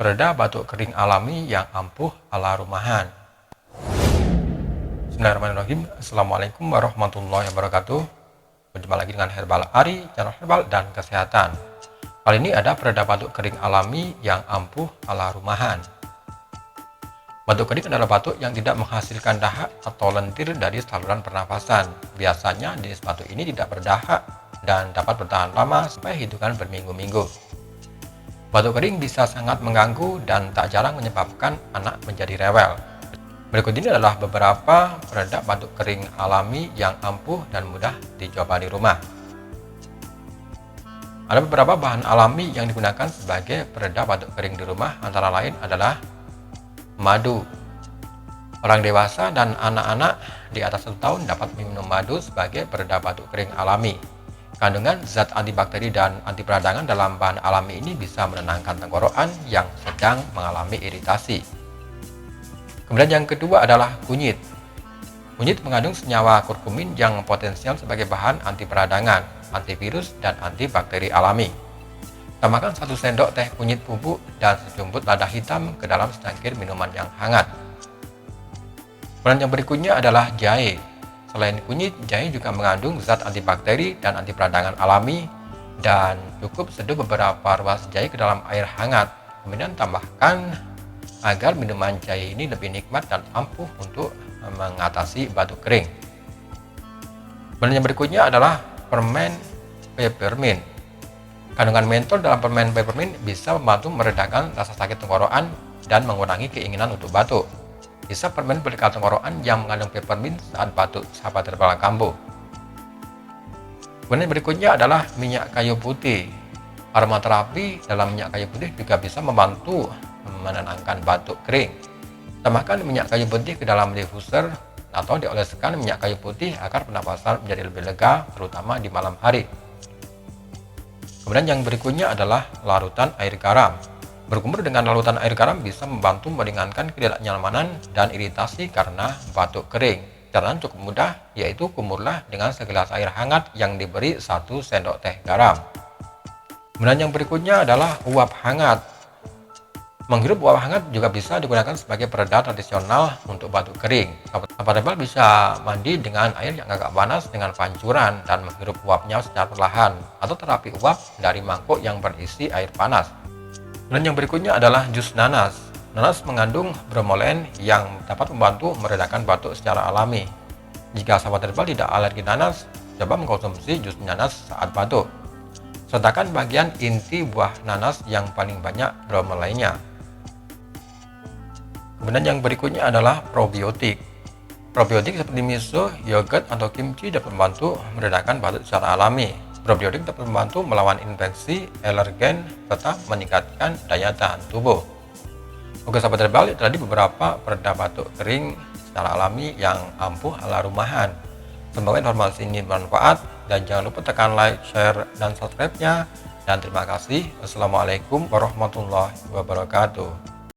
Pereda batuk kering alami yang ampuh ala rumahan. Bismillahirrahmanirrahim. Assalamualaikum warahmatullahi wabarakatuh. Berjumpa lagi dengan Herbal Ari, channel herbal dan kesehatan. Kali ini ada pereda batuk kering alami yang ampuh ala rumahan. Batuk kering adalah batuk yang tidak menghasilkan dahak atau lentir dari saluran pernafasan. Biasanya jenis batuk ini tidak berdahak dan dapat bertahan lama sampai hitungan berminggu-minggu. Batuk kering bisa sangat mengganggu dan tak jarang menyebabkan anak menjadi rewel. Berikut ini adalah beberapa pereda batuk kering alami yang ampuh dan mudah dicoba di rumah. Ada beberapa bahan alami yang digunakan sebagai pereda batuk kering di rumah, antara lain adalah madu. Orang dewasa dan anak-anak di atas 1 tahun dapat minum madu sebagai pereda batuk kering alami. Kandungan zat antibakteri dan anti peradangan dalam bahan alami ini bisa menenangkan tenggorokan yang sedang mengalami iritasi. Kemudian yang kedua adalah kunyit. Kunyit mengandung senyawa kurkumin yang potensial sebagai bahan anti peradangan, antivirus, dan antibakteri alami. Tambahkan 1 sendok teh kunyit bubuk dan sejumput lada hitam ke dalam secangkir minuman yang hangat. Kemudian yang berikutnya adalah jahe. Selain kunyit, jahe juga mengandung zat antibakteri dan anti peradangan alami, dan cukup seduh beberapa ruas jahe ke dalam air hangat. Kemudian tambahkan agar minuman jahe ini lebih nikmat dan ampuh untuk mengatasi batuk kering. Kemudian yang berikutnya adalah permen peppermint. Kandungan mentol dalam permen peppermint bisa membantu meredakan rasa sakit tenggorokan dan mengurangi keinginan untuk batuk. Bisa permen pelekal tenggorokan yang mengandung peppermint saat batuk, sahabat herbal kambuh. Kemudian berikutnya adalah minyak kayu putih. Aromaterapi dalam minyak kayu putih juga bisa membantu menenangkan batuk kering. Tambahkan minyak kayu putih ke dalam diffuser atau dioleskan minyak kayu putih agar pernapasan menjadi lebih lega, terutama di malam hari. Kemudian yang berikutnya adalah larutan air garam. Berkumur dengan larutan air garam bisa membantu meringankan ketidaknyamanan dan iritasi karena batuk kering. Caranya cukup mudah, yaitu kumurlah dengan segelas air hangat yang diberi 1 sendok teh garam. Kemudian yang berikutnya adalah uap hangat. Menghirup uap hangat juga bisa digunakan sebagai pereda tradisional untuk batuk kering. Sahabat herbal bisa mandi dengan air yang agak panas dengan pancuran dan menghirup uapnya secara perlahan, atau terapi uap dari mangkuk yang berisi air panas. Dan yang berikutnya adalah jus nanas. Nanas mengandung bromolen yang dapat membantu meredakan batuk secara alami. Jika sahabat herbal tidak alergi nanas, coba mengkonsumsi jus nanas saat batuk. Sertakan bagian inti buah nanas yang paling banyak bromolennya. Kemudian yang berikutnya adalah probiotik. Probiotik seperti miso, yogurt, atau kimchi dapat membantu meredakan batuk secara alami. Probiotik dapat membantu melawan infeksi, alergen, serta meningkatkan daya tahan tubuh. Oke sahabat herbal, itu tadi beberapa pereda batuk kering secara alami yang ampuh ala rumahan. Semoga informasi ini bermanfaat, dan jangan lupa tekan like, share, dan subscribe-nya. Dan terima kasih. Wassalamualaikum warahmatullahi wabarakatuh.